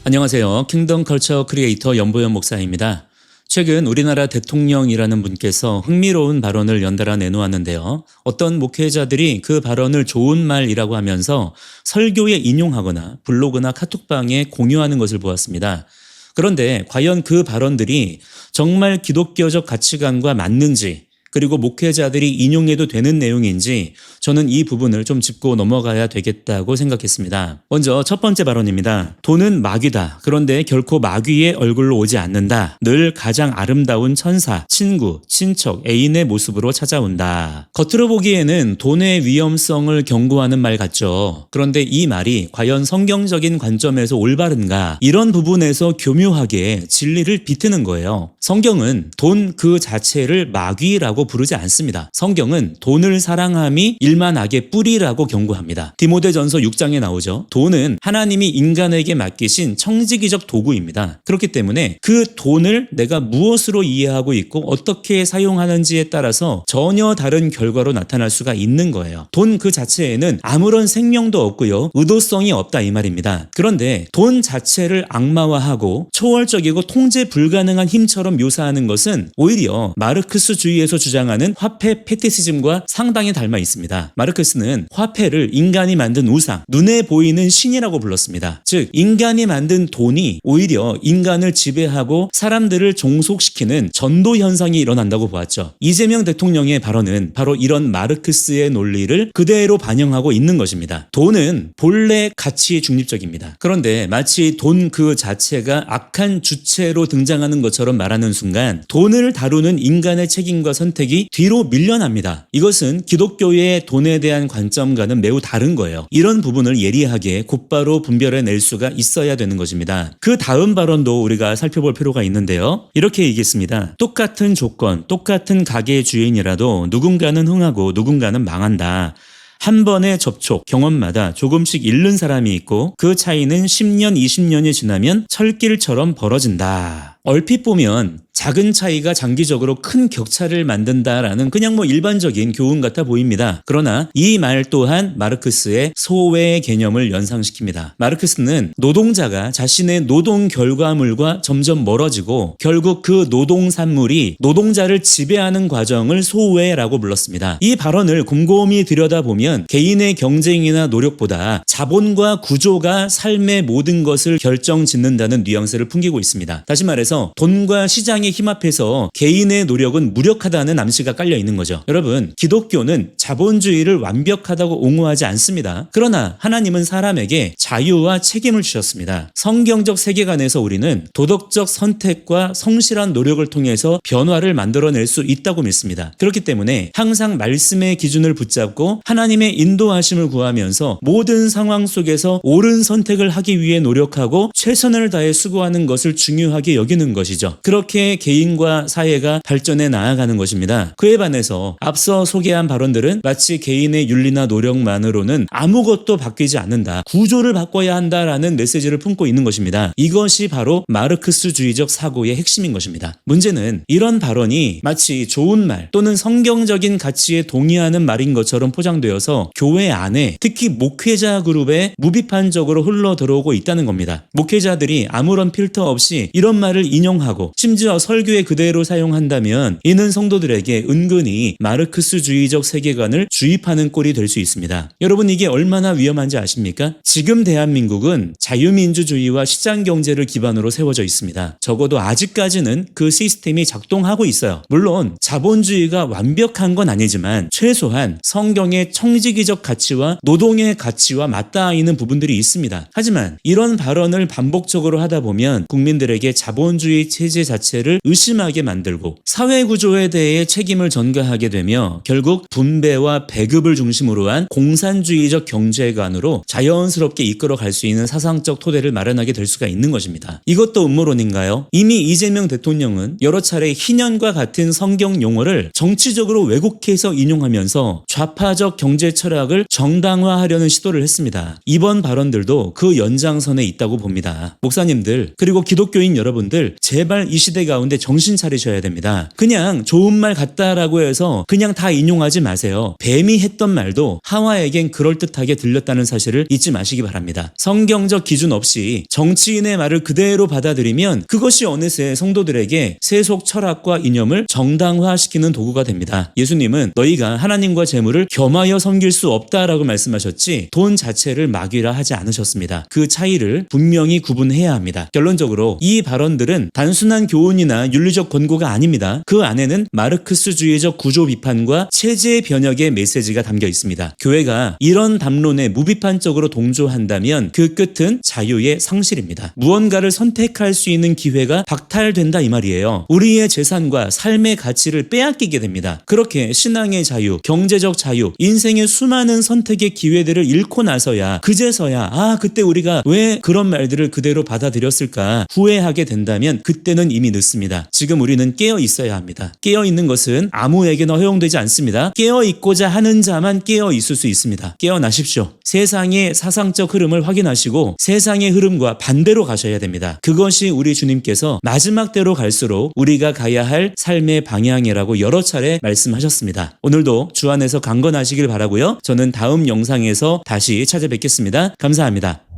안녕하세요. 킹덤 컬처 크리에이터 연보현 목사입니다. 최근 우리나라 대통령이라는 분께서 흥미로운 발언을 연달아 내놓았는데요. 어떤 목회자들이 그 발언을 좋은 말이라고 하면서 설교에 인용하거나 블로그나 카톡방에 공유하는 것을 보았습니다. 그런데 과연 그 발언들이 정말 기독교적 가치관과 맞는지, 그리고 목회자들이 인용해도 되는 내용인지 저는 이 부분을 좀 짚고 넘어가야 되겠다고 생각했습니다. 먼저 첫 번째 발언입니다. 돈은 마귀다. 그런데 결코 마귀의 얼굴로 오지 않는다. 늘 가장 아름다운 천사, 친구, 친척, 애인의 모습으로 찾아온다. 겉으로 보기에는 돈의 위험성을 경고하는 말 같죠. 그런데 이 말이 과연 성경적인 관점에서 올바른가? 이런 부분에서 교묘하게 진리를 비트는 거예요. 성경은 돈 그 자체를 마귀라고 부르지 않습니다. 성경은 돈을 사랑함이 일만 악의 뿌리라고 경고합니다. 디모데전서 6장에 나오죠. 돈은 하나님이 인간에게 맡기신 청지기적 도구입니다. 그렇기 때문에 그 돈을 내가 무엇으로 이해하고 있고 어떻게 사용하는지에 따라서 전혀 다른 결과로 나타날 수가 있는 거예요. 돈 그 자체에는 아무런 생명도 없고요. 의도성이 없다 이 말입니다. 그런데 돈 자체를 악마화하고 초월적이고 통제 불가능한 힘처럼 묘사하는 것은 오히려 마르크스주의에서 주장하는 화폐 패티시즘과 상당히 닮아 있습니다. 마르크스는 화폐를 인간이 만든 우상, 눈에 보이는 신이라고 불렀습니다. 즉 인간이 만든 돈이 오히려 인간을 지배하고 사람들을 종속시키는 전도 현상이 일어난다고 보았죠. 이재명 대통령의 발언은 바로 이런 마르크스의 논리를 그대로 반영하고 있는 것입니다. 돈은 본래 가치 중립적입니다. 그런데 마치 돈 그 자체가 악한 주체로 등장하는 것처럼 말하는 순간 돈을 다루는 인간의 책임과 선택이 뒤로 밀려납니다. 이것은 기독교의 돈에 대한 관점과는 매우 다른 거예요. 이런 부분을 예리하게 곧바로 분별해낼 수가 있어야 되는 것입니다. 그 다음 발언도 우리가 살펴볼 필요가 있는데요. 이렇게 얘기했습니다. 똑같은 조건, 똑같은 가게의 주인이라도 누군가는 흥하고 누군가는 망한다. 한 번의 접촉, 경험마다 조금씩 잃는 사람이 있고 그 차이는 10년, 20년이 지나면 철길처럼 벌어진다. 얼핏 보면 작은 차이가 장기적으로 큰 격차를 만든다라는 그냥 일반적인 교훈 같아 보입니다. 그러나 이 말 또한 마르크스의 소외 개념을 연상시킵니다. 마르크스는 노동자가 자신의 노동 결과물과 점점 멀어지고 결국 그 노동 산물이 노동자를 지배하는 과정을 소외라고 불렀습니다. 이 발언을 곰곰이 들여다보면 개인의 경쟁이나 노력보다 자본과 구조가 삶의 모든 것을 결정짓는다는 뉘앙스를 풍기고 있습니다. 다시 말해서 돈과 시장의 힘 앞에서 개인의 노력은 무력하다는 암시가 깔려 있는 거죠. 여러분, 기독교는 자본주의를 완벽하다고 옹호하지 않습니다. 그러나 하나님은 사람에게 자유와 책임을 주셨습니다. 성경적 세계관에서 우리는 도덕적 선택과 성실한 노력을 통해서 변화를 만들어낼 수 있다고 믿습니다. 그렇기 때문에 항상 말씀의 기준을 붙잡고 하나님의 인도하심을 구하면서 모든 상황 속에서 옳은 선택을 하기 위해 노력하고 최선을 다해 수고하는 것을 중요하게 여기는 것이죠. 그렇게 개인과 사회가 발전해 나아가는 것입니다. 그에 반해서 앞서 소개한 발언들은 마치 개인의 윤리나 노력만으로는 아무것도 바뀌지 않는다. 구조를 바꿔야 한다라는 메시지를 품고 있는 것입니다. 이것이 바로 마르크스주의적 사고의 핵심인 것입니다. 문제는 이런 발언이 마치 좋은 말 또는 성경적인 가치에 동의하는 말인 것처럼 포장되어서 교회 안에 특히 목회자 그룹에 무비판적으로 흘러 들어오고 있다는 겁니다. 목회자들이 아무런 필터 없이 이런 말을 인용하고 심지어 설교에 그대로 사용한다면 이는 성도들에게 은근히 마르크스주의적 세계관을 주입하는 꼴이 될 수 있습니다. 여러분, 이게 얼마나 위험한지 아십니까? 지금 대한민국은 자유민주주의와 시장경제를 기반으로 세워져 있습니다. 적어도 아직까지는 그 시스템이 작동하고 있어요. 물론 자본주의가 완벽한 건 아니지만 최소한 성경의 청지기적 가치와 노동의 가치와 맞닿아있는 부분들이 있습니다. 하지만 이런 발언을 반복적으로 하다 보면 국민들에게 자본주의 체제 자체를 의심하게 만들고 사회구조에 대해 책임을 전가하게 되며 결국 분배와 배급을 중심으로 한 공산주의적 경제관으로 자연스럽게 이끌어갈 수 있는 사상적 토대를 마련하게 될 수가 있는 것입니다. 이것도 음모론인가요? 이미 이재명 대통령은 여러 차례 희년과 같은 성경 용어를 정치적으로 왜곡해서 인용하면서 좌파적 경제 철학을 정당화하려는 시도를 했습니다. 이번 발언들도 그 연장선에 있다고 봅니다. 목사님들 그리고 기독교인 여러분들, 여러분들 제발 이 시대 가운데 정신 차리셔야 됩니다. 그냥 좋은 말 같다라고 해서 그냥 다 인용하지 마세요. 뱀이 했던 말도 하와에겐 그럴듯하게 들렸다는 사실을 잊지 마시기 바랍니다. 성경적 기준 없이 정치인의 말을 그대로 받아들이면 그것이 어느새 성도들에게 세속 철학과 이념을 정당화시키는 도구가 됩니다. 예수님은 너희가 하나님과 재물을 겸하여 섬길 수 없다라고 말씀하셨지 돈 자체를 막이라 하지 않으셨습니다. 그 차이를 분명히 구분해야 합니다. 결론적으로 이 발언들은 단순한 교훈이나 윤리적 권고가 아닙니다. 그 안에는 마르크스주의적 구조 비판과 체제 변혁의 메시지가 담겨 있습니다. 교회가 이런 담론에 무비판적으로 동조한다면 그 끝은 자유의 상실입니다. 무언가를 선택할 수 있는 기회가 박탈된다 이 말이에요. 우리의 재산과 삶의 가치를 빼앗기게 됩니다. 그렇게 신앙의 자유, 경제적 자유, 인생의 수많은 선택의 기회들을 잃고 나서야 그제서야 그때 우리가 왜 그런 말들을 그대로 받아들였을까 후회하게 된다면 그때는 이미 늦습니다. 지금 우리는 깨어 있어야 합니다. 깨어 있는 것은 아무에게나 허용되지 않습니다. 깨어 있고자 하는 자만 깨어 있을 수 있습니다. 깨어나십시오. 세상의 사상적 흐름을 확인하시고 세상의 흐름과 반대로 가셔야 됩니다. 그것이 우리 주님께서 마지막 때로 갈수록 우리가 가야 할 삶의 방향이라고 여러 차례 말씀하셨습니다. 오늘도 주 안에서 강건하시길 바라고요. 저는 다음 영상에서 다시 찾아뵙겠습니다. 감사합니다.